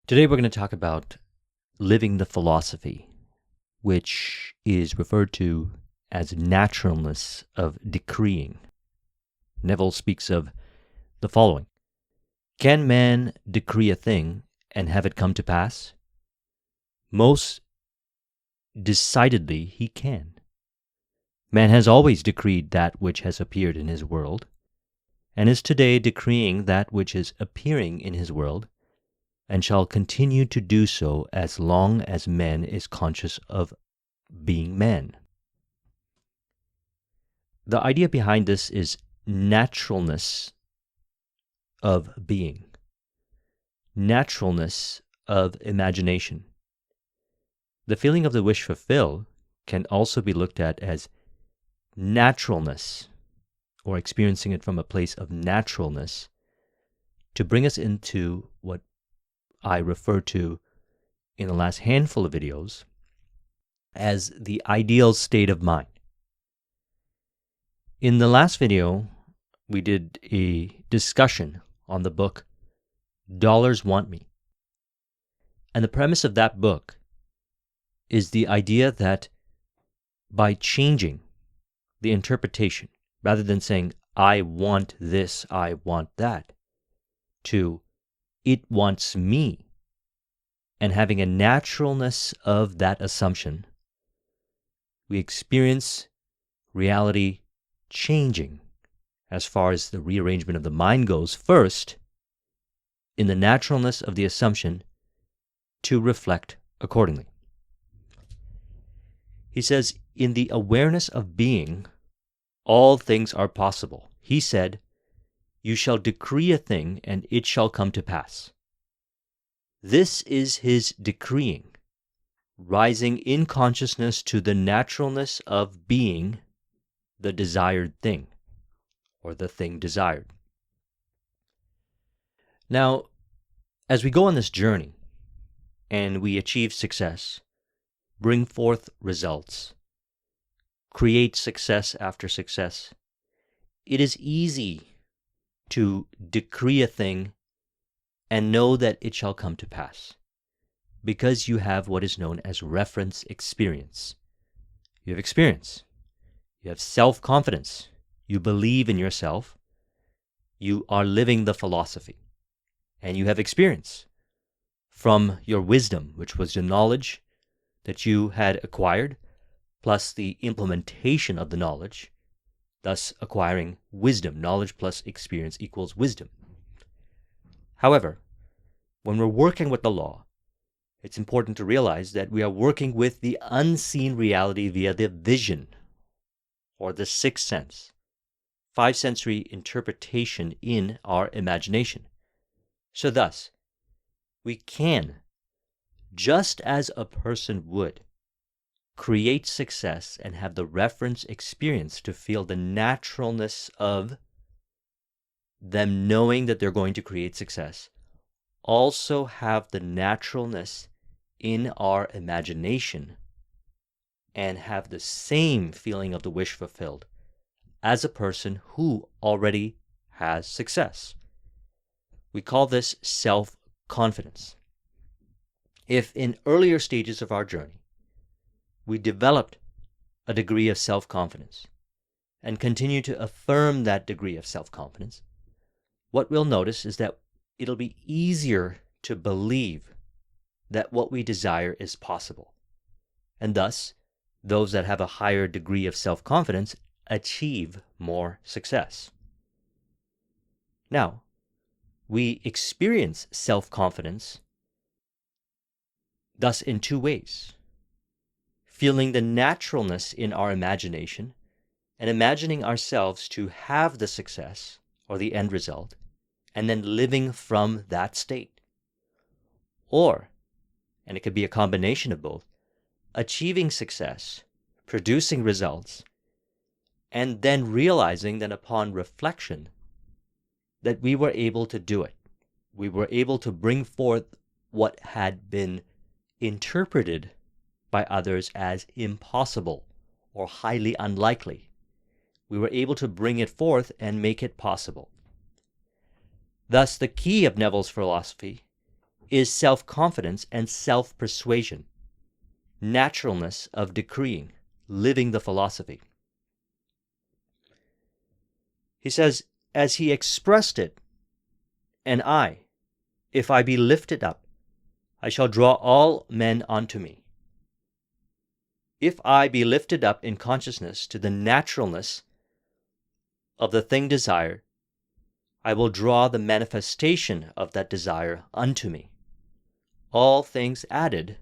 Today we're going to talk about living the philosophy, which is referred to as naturalness of decreeing. Neville speaks of the following: Can man decree a thing and have it come to pass? Most decidedly he can. Man has always decreed that which has appeared in his world, and is today decreeing that which is appearing in his world, and shall continue to do so as long as man is conscious of being man. The idea behind this is naturalness of being, naturalness of imagination. The feeling of the wish fulfilled can also be looked at as naturalness, or experiencing it from a place of naturalness, to bring us into what I refer to in the last handful of videos as the ideal state of mind. In the last video, we did a discussion on the book Dollars Want Me. And the premise of that book is the idea that by changing the interpretation, rather than saying, I want this, I want that, to it wants me, and having a naturalness of that assumption, we experience reality changing as far as the rearrangement of the mind goes, first in the naturalness of the assumption to reflect accordingly. He says, in the awareness of being, all things are possible. He said, you shall decree a thing, and it shall come to pass. This is his decreeing, rising in consciousness to the naturalness of being the desired thing, or the thing desired. Now, as we go on this journey, and we achieve success, bring forth results, create success after success, it is easy to decree a thing and know that it shall come to pass, because you have what is known as reference experience. You have experience. You have self-confidence. You believe in yourself. You are living the philosophy. And you have experience from your wisdom, which was the knowledge that you had acquired, plus the implementation of the knowledge, thus acquiring wisdom. Knowledge plus experience equals wisdom. However, when we're working with the law, it's important to realize that we are working with the unseen reality via the vision, or the sixth sense, five-sensory interpretation in our imagination. So thus, we can, just as a person would, create success and have the reference experience to feel the naturalness of them knowing that they're going to create success, also have the naturalness in our imagination and have the same feeling of the wish fulfilled as a person who already has success. We call this self-confidence. If in earlier stages of our journey, we developed a degree of self-confidence and continue to affirm that degree of self-confidence, what we'll notice is that it'll be easier to believe that what we desire is possible. And thus, those that have a higher degree of self-confidence achieve more success. Now, we experience self-confidence thus in two ways: feeling the naturalness in our imagination and imagining ourselves to have the success or the end result, and then living from that state. Or, and it could be a combination of both, achieving success, producing results, and then realizing that upon reflection that we were able to do it. We were able to bring forth what had been interpreted by others as impossible or highly unlikely. We were able to bring it forth and make it possible. Thus, the key of Neville's philosophy is self-confidence and self-persuasion, naturalness of decreeing, living the philosophy. He says, as he expressed it, and I, if I be lifted up, I shall draw all men unto me. If I be lifted up in consciousness to the naturalness of the thing desired, I will draw the manifestation of that desire unto me. All things added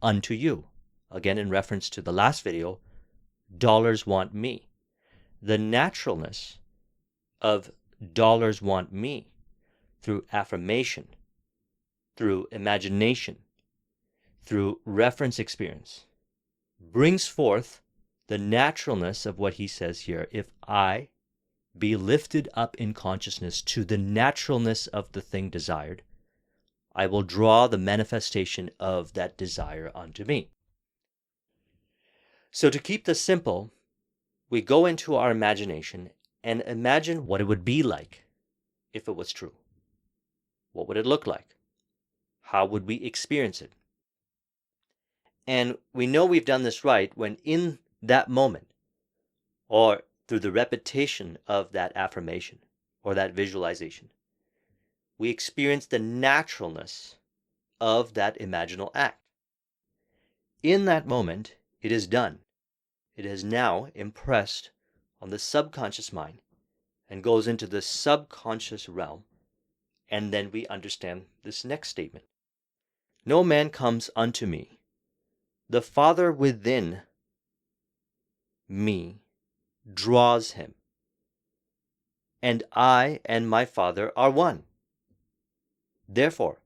unto you. Again, in reference to the last video, dollars want me. The naturalness of dollars want me through affirmation, through imagination, through reference experience, brings forth the naturalness of what he says here. If I be lifted up in consciousness to the naturalness of the thing desired, I will draw the manifestation of that desire unto me. So to keep this simple, we go into our imagination and imagine what it would be like if it was true. What would it look like? How would we experience it? And we know we've done this right when in that moment, or through the repetition of that affirmation or that visualization, we experience the naturalness of that imaginal act. In that moment, it is done. It is now impressed on the subconscious mind and goes into the subconscious realm, and then we understand this next statement. No man comes unto me. The Father within me draws him, and I and my Father are one. Therefore,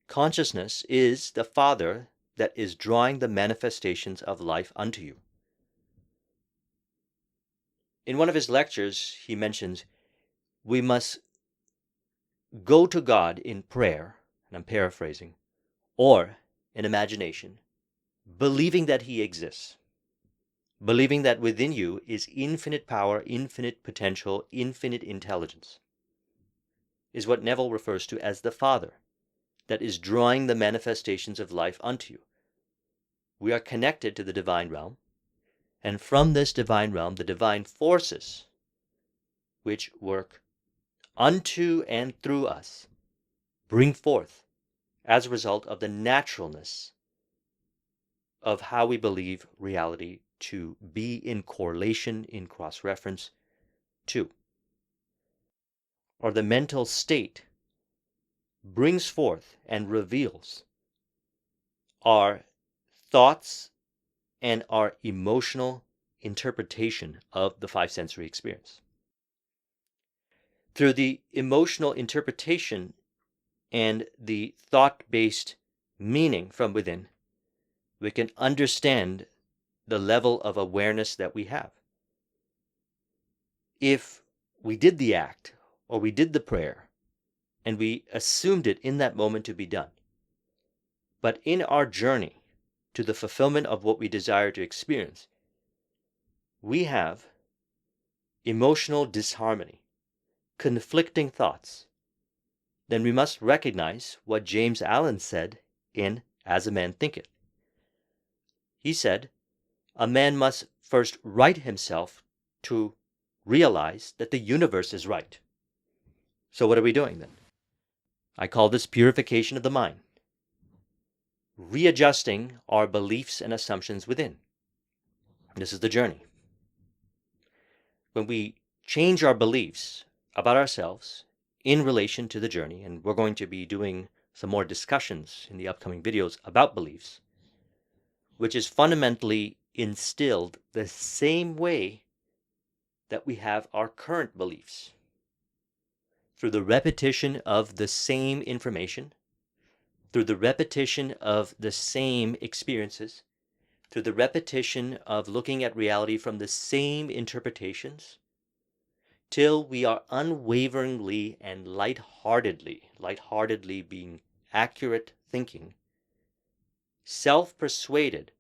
consciousness is the Father that is drawing the manifestations of life unto you. In one of his lectures, he mentions we must go to God in prayer, and I'm paraphrasing, or in imagination, believing that he exists, believing that within you is infinite power, infinite potential, infinite intelligence, is what Neville refers to as the Father that is drawing the manifestations of life unto you. We are connected to the divine realm, and from this divine realm, the divine forces which work unto and through us bring forth, as a result of the naturalness of how we believe reality to be in correlation, in cross-reference to, or the mental state brings forth and reveals our thoughts and our emotional interpretation of the five sensory experience. Through the emotional interpretation and the thought-based meaning from within, we can understand the level of awareness that we have. If we did the act or we did the prayer and we assumed it in that moment to be done, but in our journey to the fulfillment of what we desire to experience, we have emotional disharmony, conflicting thoughts, then we must recognize what James Allen said in As a Man Thinketh. He said, a man must first right himself to realize that the universe is right. So what are we doing then? I call this purification of the mind. Readjusting our beliefs and assumptions within. This is the journey. When we change our beliefs about ourselves in relation to the journey, and we're going to be doing some more discussions in the upcoming videos about beliefs, which is fundamentally instilled the same way that we have our current beliefs, through the repetition of the same information, through the repetition of the same experiences, through the repetition of looking at reality from the same interpretations, till we are unwaveringly and lightheartedly being accurate thinking, self-persuaded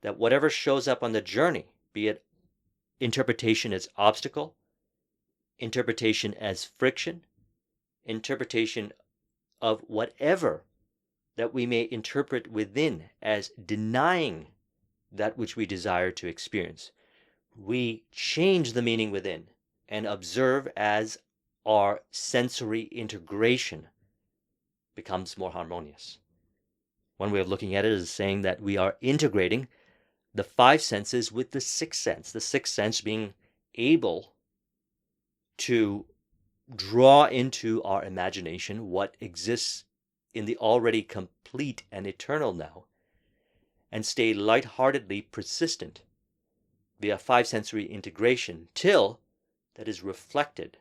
that whatever shows up on the journey, be it interpretation as obstacle, interpretation as friction, interpretation of whatever that we may interpret within as denying that which we desire to experience. We change the meaning within and observe as our sensory integration becomes more harmonious. One way of looking at it is saying that we are integrating the five senses with the sixth sense, the sixth sense being able to draw into our imagination what exists in the already complete and eternal now, and stay lightheartedly persistent via five sensory integration till that is reflected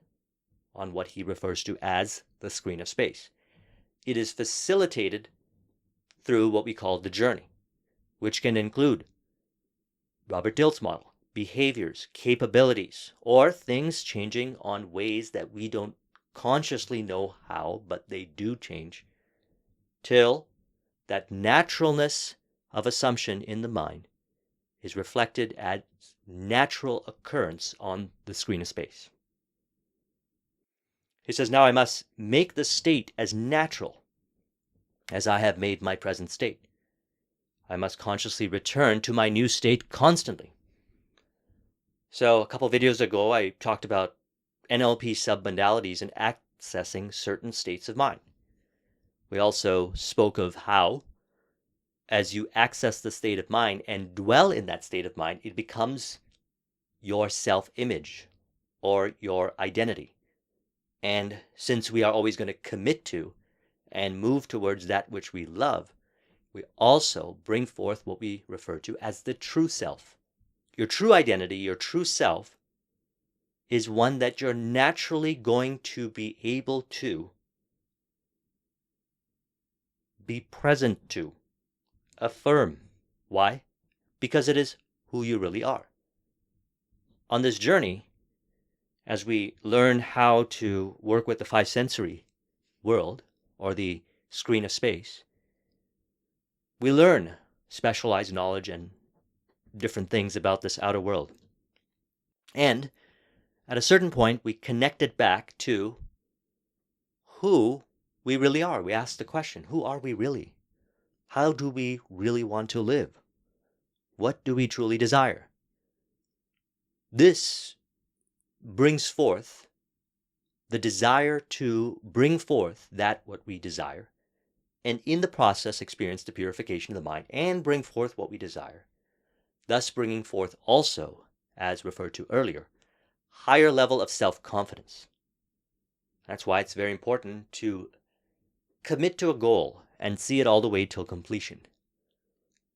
on what he refers to as the screen of space. It is facilitated through what we call the journey, which can include Robert Dilts' model, behaviors, capabilities, or things changing on ways that we don't consciously know how, but they do change, till that naturalness of assumption in the mind is reflected as natural occurrence on the screen of space. He says, now I must make the state as natural as I have made my present state. I must consciously return to my new state constantly. So a couple videos ago, I talked about NLP submodalities and accessing certain states of mind. We also spoke of how, as you access the state of mind and dwell in that state of mind, it becomes your self-image or your identity. And since we are always going to commit to and move towards that which we love, we also bring forth what we refer to as the true self. Your true identity, your true self, is one that you're naturally going to be able to be present to, affirm. Why? Because it is who you really are. On this journey, as we learn how to work with the five sensory world, or the screen of space, we learn specialized knowledge and different things about this outer world. And at a certain point, we connect it back to who we really are. We ask the question, who are we really? How do we really want to live? What do we truly desire? This brings forth the desire to bring forth that what we desire, and in the process experience the purification of the mind and bring forth what we desire, thus bringing forth also, as referred to earlier, higher level of self-confidence. That's why it's very important to commit to a goal and see it all the way till completion,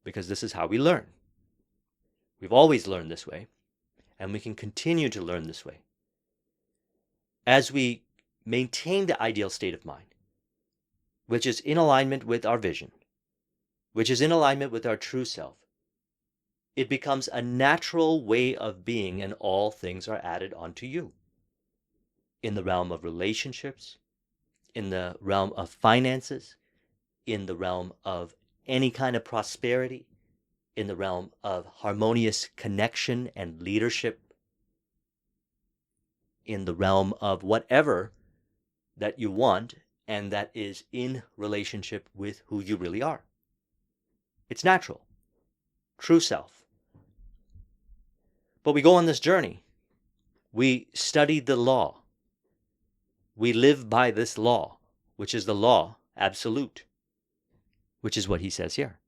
because this is how we learn. We've always learned this way, and we can continue to learn this way. As we maintain the ideal state of mind, which is in alignment with our vision, which is in alignment with our true self, it becomes a natural way of being, and all things are added onto you. In the realm of relationships, in the realm of finances, in the realm of any kind of prosperity, in the realm of harmonious connection and leadership, in the realm of whatever that you want and that is in relationship with who you really are. It's natural, true self. But we go on this journey. We study the law. We live by this law, which is the law absolute, which is what he says here.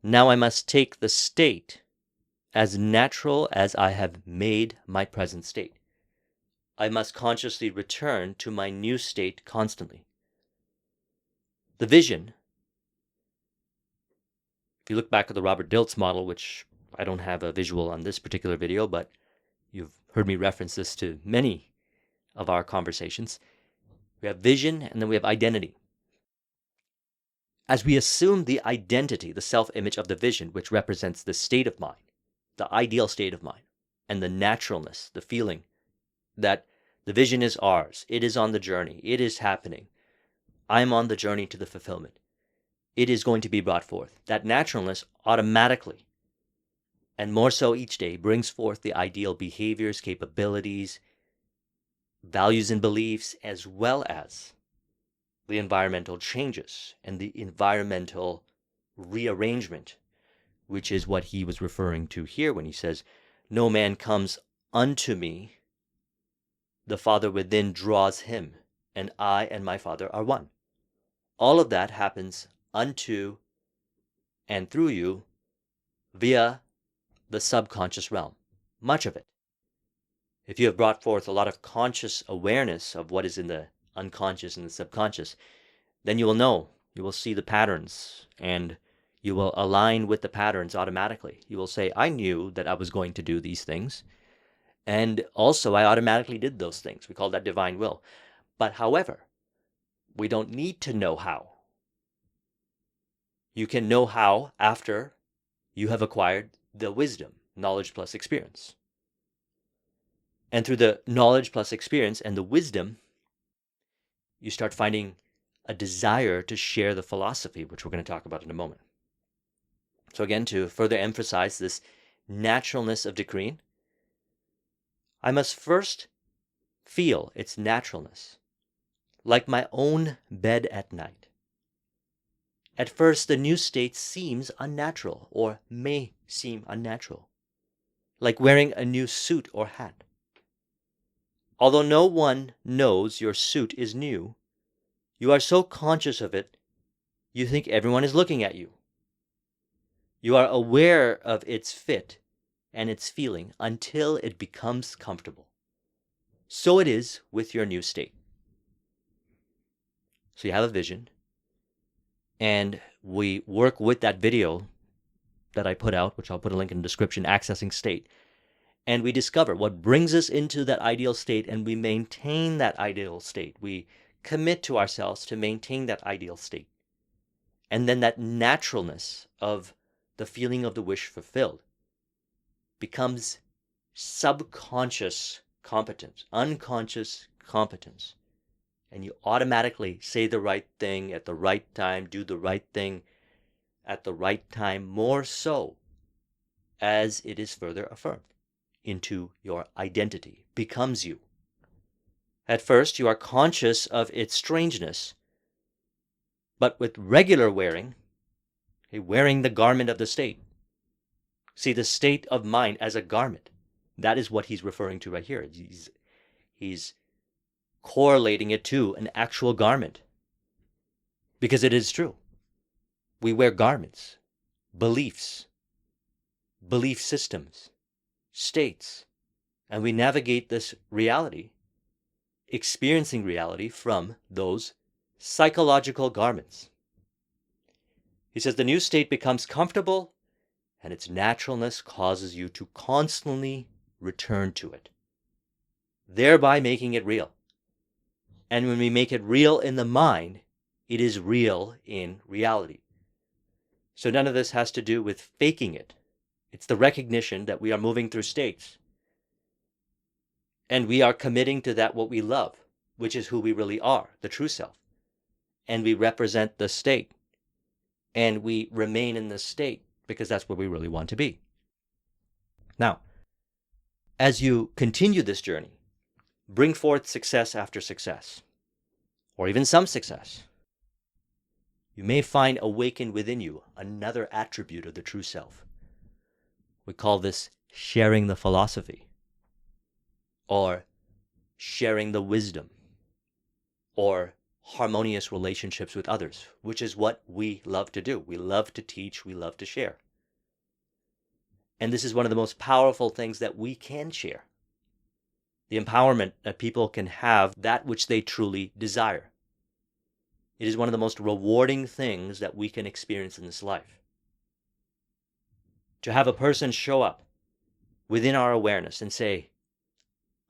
Now I must take the state as natural as I have made my present state. I must consciously return to my new state constantly. The vision, if you look back at the Robert Dilts model, which I don't have a visual on this particular video, but you've heard me reference this to many of our conversations. We have vision, and then we have identity. As we assume the identity, the self-image of the vision, which represents the state of mind, the ideal state of mind, and the naturalness, the feeling that the vision is ours, it is on the journey, it is happening, I'm on the journey to the fulfillment, it is going to be brought forth. That naturalness automatically, and more so each day, brings forth the ideal behaviors, capabilities, values and beliefs, as well as the environmental changes and the environmental rearrangement, which is what he was referring to here when he says, "No man comes unto me, the Father within draws him, and I and my Father are one." All of that happens unto and through you via the subconscious realm, much of it. If you have brought forth a lot of conscious awareness of what is in the unconscious and the subconscious, then you will know, you will see the patterns, and you will align with the patterns automatically. You will say, I knew that I was going to do these things, and also I automatically did those things. We call that divine will. But however, we don't need to know how. You can know how after you have acquired the wisdom, knowledge plus experience. And through the knowledge plus experience and the wisdom, you start finding a desire to share the philosophy, which we're going to talk about in a moment. So again, to further emphasize this naturalness of decreeing, I must first feel its naturalness, like my own bed at night. At first, the new state seems unnatural, or may seem unnatural, like wearing a new suit or hat. Although no one knows your suit is new, you are so conscious of it, you think everyone is looking at you. You are aware of its fit and its feeling until it becomes comfortable. So it is with your new state. So you have a vision, and we work with that video that I put out, which I'll put a link in the description, Accessing State. And we discover what brings us into that ideal state, and we maintain that ideal state. We commit to ourselves to maintain that ideal state. And then that naturalness of the feeling of the wish fulfilled becomes subconscious competence, unconscious competence. And you automatically say the right thing at the right time, do the right thing at the right time, more so as it is further affirmed into your identity, becomes you. At first, you are conscious of its strangeness, but with regular wearing, wearing the garment of the state, see the state of mind as a garment. That is what he's referring to right here. He's correlating it to an actual garment, because it is true. We wear garments, beliefs, belief systems, states, and we navigate this reality, experiencing reality from those psychological garments. He says the new state becomes comfortable, and its naturalness causes you to constantly return to it, thereby making it real. And when we make it real in the mind, it is real in reality. So none of this has to do with faking it. It's the recognition that we are moving through states. And we are committing to that what we love, which is who we really are, the true self. And we represent the state. And we remain in the state because that's where we really want to be. Now, as you continue this journey, bring forth success after success, or even some success, you may find awakened within you another attribute of the true self. We call this sharing the philosophy, or sharing the wisdom, or harmonious relationships with others, which is what we love to do. We love to teach, we love to share. And this is one of the most powerful things that we can share. The empowerment that people can have that which they truly desire. It is one of the most rewarding things that we can experience in this life. To have a person show up within our awareness and say,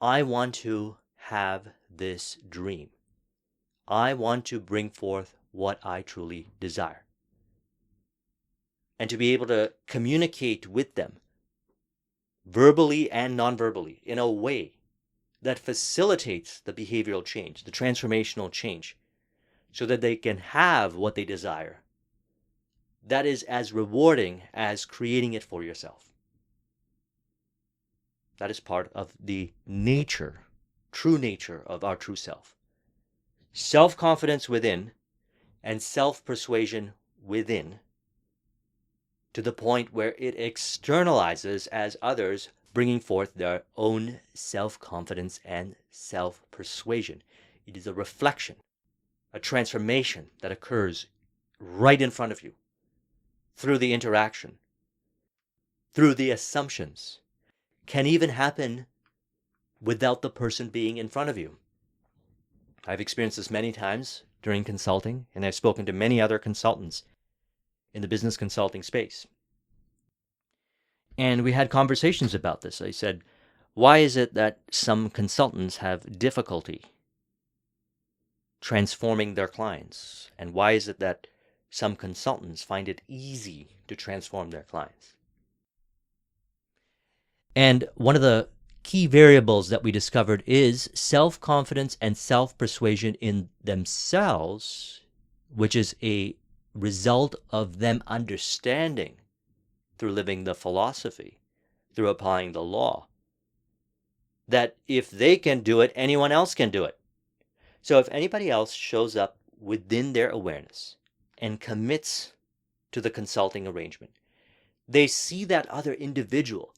I want to have this dream. I want to bring forth what I truly desire. And to be able to communicate with them, verbally and non-verbally, in a way that facilitates the behavioral change, the transformational change, so that they can have what they desire. That is as rewarding as creating it for yourself. That is part of the nature, true nature of our true self. self-confidence within, and self-persuasion within, to the point where it externalizes as others, bringing forth their own self-confidence and self-persuasion. It is a reflection, a transformation that occurs right in front of you through the interaction, through the assumptions, can even happen without the person being in front of you. I've experienced this many times during consulting, and I've spoken to many other consultants in the business consulting space. And we had conversations about this. I said, why is it that some consultants have difficulty transforming their clients? And why is it that some consultants find it easy to transform their clients? And one of the key variables that we discovered is self-confidence and self-persuasion in themselves, which is a result of them understanding through living the philosophy, through applying the law, that if they can do it, anyone else can do it. So if anybody else shows up within their awareness and commits to the consulting arrangement, they see that other individual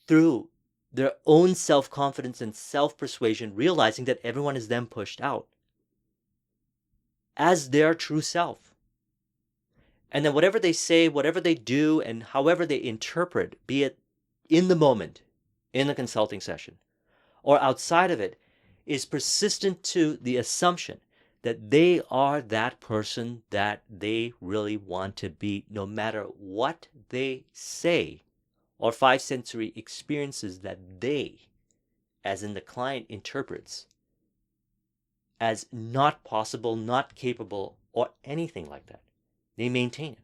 through their own self-confidence and self-persuasion, realizing that everyone is then pushed out as their true self. And then whatever they say, whatever they do, and however they interpret, be it in the moment, in the consulting session, or outside of it, is persistent to the assumption that they are that person that they really want to be, no matter what they say or five sensory experiences that they, as in the client, interprets as not possible, not capable, or anything like that. They maintain it.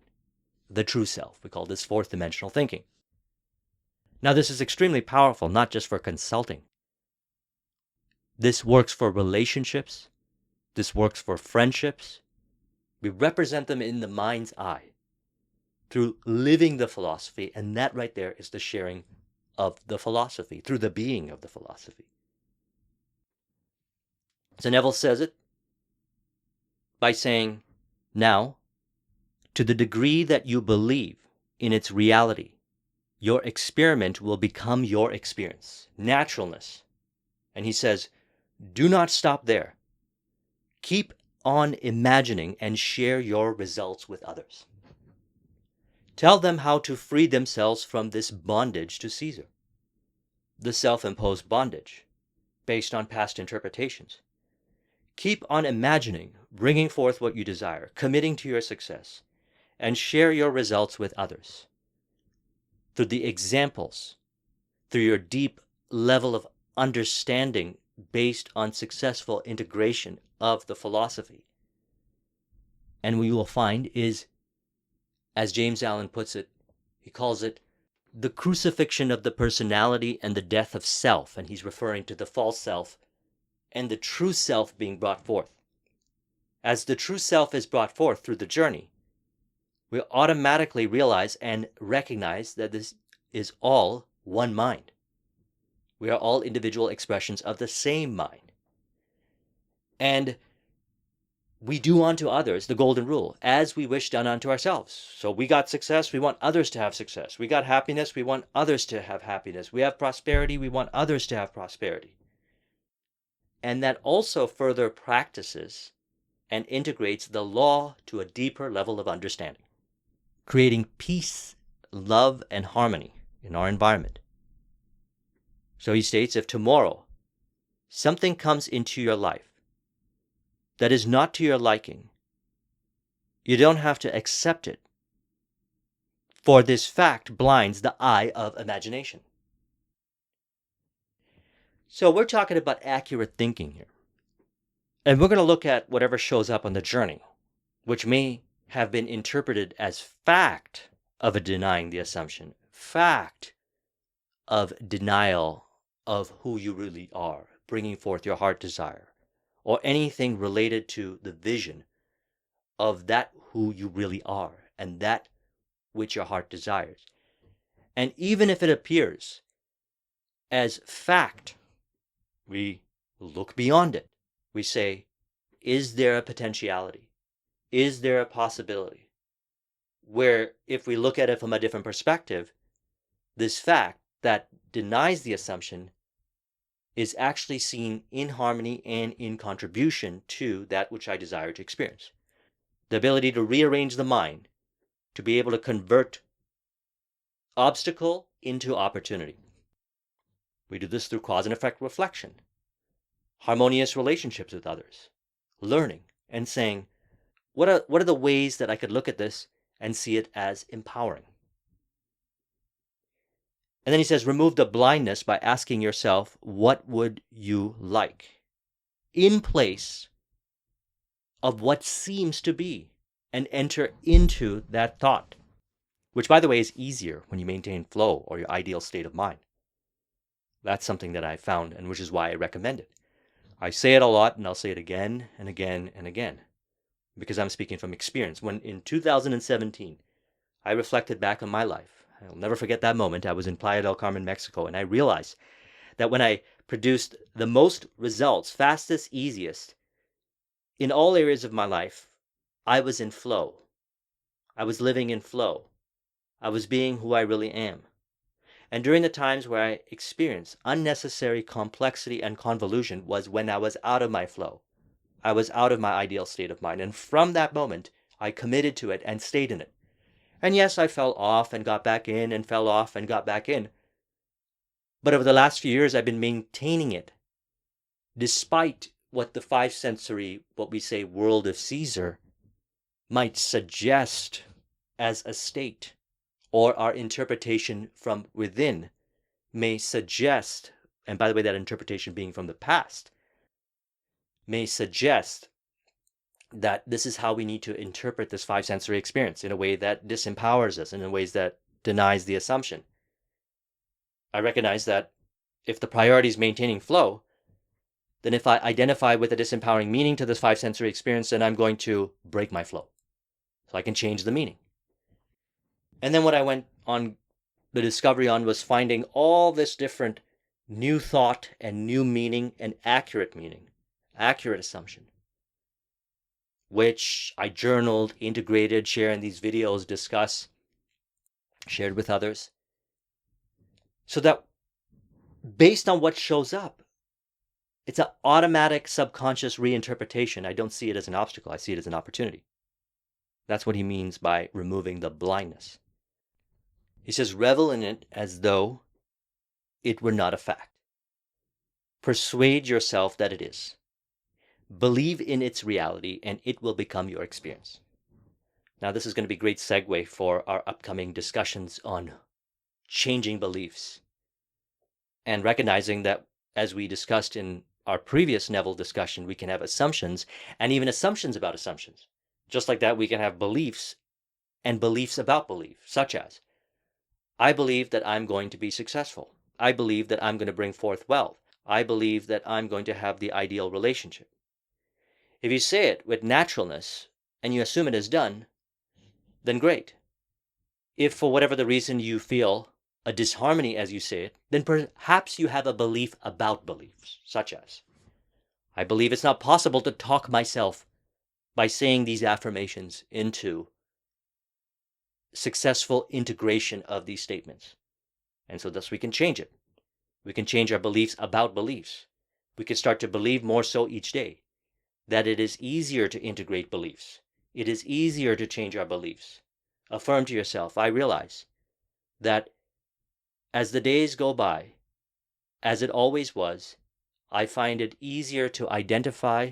The true self. We call this fourth dimensional thinking. Now, this is extremely powerful, not just for consulting. This works for relationships. This works for friendships. We represent them in the mind's eye through living the philosophy, and that right there is the sharing of the philosophy, through the being of the philosophy. So Neville says it by saying, now, to the degree that you believe in its reality, your experiment will become your experience, naturalness. And he says, do not stop there. Keep on imagining and share your results with others. Tell them how to free themselves from this bondage to Caesar, the self-imposed bondage based on past interpretations. Keep on imagining, bringing forth what you desire, committing to your success, and share your results with others. Through the examples, through your deep level of understanding based on successful integration of the philosophy. And what you will find is, as James Allen puts it, he calls it the crucifixion of the personality and the death of self, and he's referring to the false self and the true self being brought forth. As the true self is brought forth through the journey, we automatically realize and recognize that this is all one mind. We are all individual expressions of the same mind. And we do unto others the golden rule, as we wish done unto ourselves. So we got success, we want others to have success. We got happiness, we want others to have happiness. We have prosperity, we want others to have prosperity. And that also further practices and integrates the law to a deeper level of understanding, creating peace, love, and harmony in our environment. So he states, if tomorrow something comes into your life that is not to your liking, you don't have to accept it, for this fact blinds the eye of imagination. So we're talking about accurate thinking here. And we're going to look at whatever shows up on the journey, which may have been interpreted as fact of a denying the assumption, fact of denial of who you really are, bringing forth your heart desire, or anything related to the vision of that who you really are and that which your heart desires. And even if it appears as fact, we look beyond it. we say, is there a potentiality? Is there a possibility? Where if we look at it from a different perspective, this fact that denies the assumption is actually seen in harmony and in contribution to that which I desire to experience. The ability to rearrange the mind, to be able to convert obstacle into opportunity. We do this through cause and effect reflection, harmonious relationships with others, learning, and saying, what are the ways that I could look at this and see it as empowering? And then he says, remove the blindness by asking yourself, what would you like? In place of what seems to be, and enter into that thought, which, by the way, is easier when you maintain flow or your ideal state of mind. That's something that I found, and which is why I recommend it. I say it a lot, and I'll say it again and again and again, because I'm speaking from experience. When in 2017, I reflected back on my life. I'll never forget that moment. I was in Playa del Carmen, Mexico, and I realized that when I produced the most results, fastest, easiest, in all areas of my life, I was in flow. I was living in flow. I was being who I really am. And during the times where I experienced unnecessary complexity and convolution was when I was out of my flow. I was out of my ideal state of mind. And from that moment, I committed to it and stayed in it. And yes, I fell off and got back in and fell off and got back in. But over the last few years, I've been maintaining it, despite what the five sensory, what we say, world of Caesar, might suggest as a state, or our interpretation from within may suggest, and by the way, that interpretation being from the past, may suggest that this is how we need to interpret this five sensory experience in a way that disempowers us, in ways that denies the assumption. I recognize that if the priority is maintaining flow, then if I identify with a disempowering meaning to this five sensory experience, then I'm going to break my flow. So I can change the meaning. And then what I went on the discovery on was finding all this different new thought and new meaning and accurate meaning, accurate assumption, which I journaled, integrated, share in these videos, discuss, shared with others. So that based on what shows up, it's an automatic subconscious reinterpretation. I don't see it as an obstacle. I see it as an opportunity. That's what he means by removing the blindness. He says, revel in it as though it were not a fact. Persuade yourself that it is. Believe in its reality, and it will become your experience. Now, this is going to be a great segue for our upcoming discussions on changing beliefs and recognizing that, as we discussed in our previous Neville discussion, we can have assumptions and even assumptions about assumptions. Just like that, we can have beliefs and beliefs about belief, such as, I believe that I'm going to be successful. I believe that I'm going to bring forth wealth. I believe that I'm going to have the ideal relationship. If you say it with naturalness and you assume it is done, then great. If for whatever the reason you feel a disharmony as you say it, then perhaps you have a belief about beliefs, such as, I believe it's not possible to talk myself by saying these affirmations into successful integration of these statements. And so thus we can change it. We can change our beliefs about beliefs. We can start to believe more so each day that it is easier to integrate beliefs. It is easier to change our beliefs. Affirm to yourself, I realize that as the days go by, as it always was, I find it easier to identify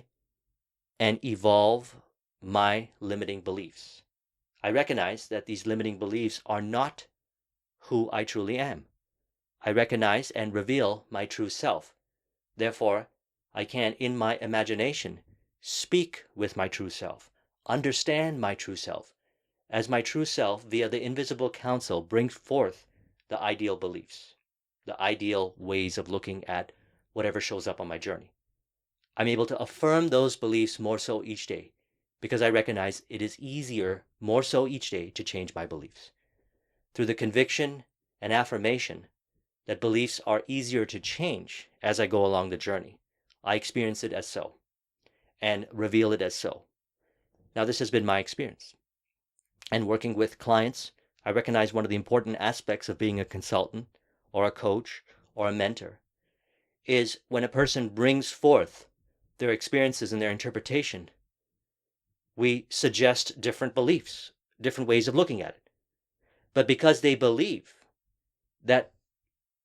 and evolve my limiting beliefs. I recognize that these limiting beliefs are not who I truly am. I recognize and reveal my true self. Therefore, I can, in my imagination, speak with my true self, understand my true self, as my true self, via the invisible counsel, brings forth the ideal beliefs, the ideal ways of looking at whatever shows up on my journey. I'm able to affirm those beliefs more so each day, because I recognize it is easier more so each day to change my beliefs. Through the conviction and affirmation that beliefs are easier to change as I go along the journey, I experience it as so. and reveal it as so. Now, this has been my experience. And working with clients, I recognize one of the important aspects of being a consultant or a coach or a mentor is when a person brings forth their experiences and their interpretation, we suggest different beliefs, different ways of looking at it. But because they believe that,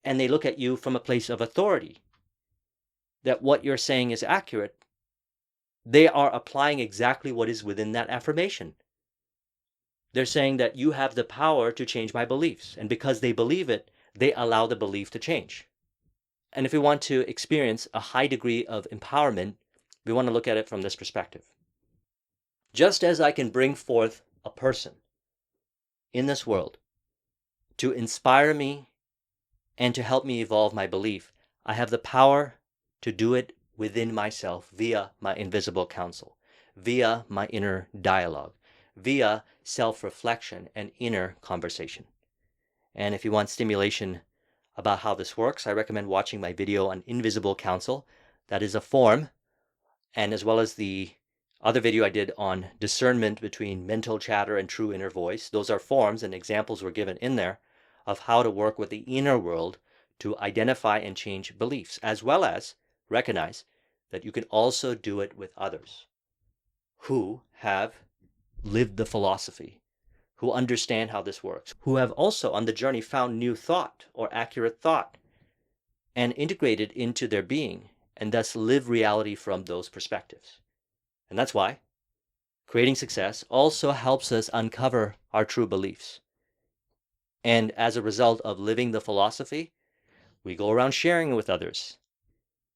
and they look at you from a place of authority, that what you're saying is accurate, they are applying exactly what is within that affirmation. They're saying that you have the power to change my beliefs. And because they believe it, they allow the belief to change. And if we want to experience a high degree of empowerment, we want to look at it from this perspective. Just as I can bring forth a person in this world to inspire me and to help me evolve my belief, I have the power to do it within myself via my invisible counsel, via my inner dialogue, via self-reflection and inner conversation. And if you want stimulation about how this works, I recommend watching my video on invisible counsel. That is a form, and as well as the other video I did on discernment between mental chatter and true inner voice. Those are forms, and examples were given in there of how to work with the inner world to identify and change beliefs, as well as recognize that you can also do it with others who have lived the philosophy, who understand how this works, who have also on the journey found new thought or accurate thought and integrated into their being, and thus live reality from those perspectives. And that's why creating success also helps us uncover our true beliefs. And as a result of living the philosophy, we go around sharing it with others.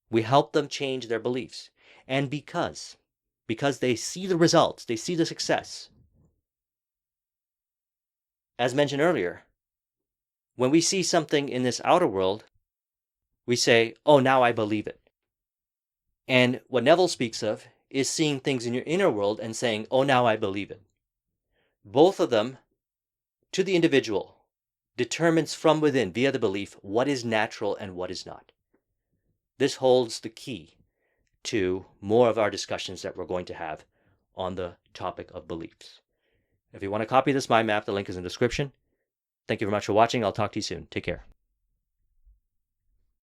We help them change their beliefs. And because they see the results, they see the success. As mentioned earlier, when we see something in this outer world, we say, oh, now I believe it. And what Neville speaks of is seeing things in your inner world and saying, oh, now I believe it. Both of them, to the individual, determines from within, via the belief, what is natural and what is not. This holds the key to more of our discussions that we're going to have on the topic of beliefs. If you want to copy this mind map, the link is in the description. Thank you very much for watching. I'll talk to you soon. Take care.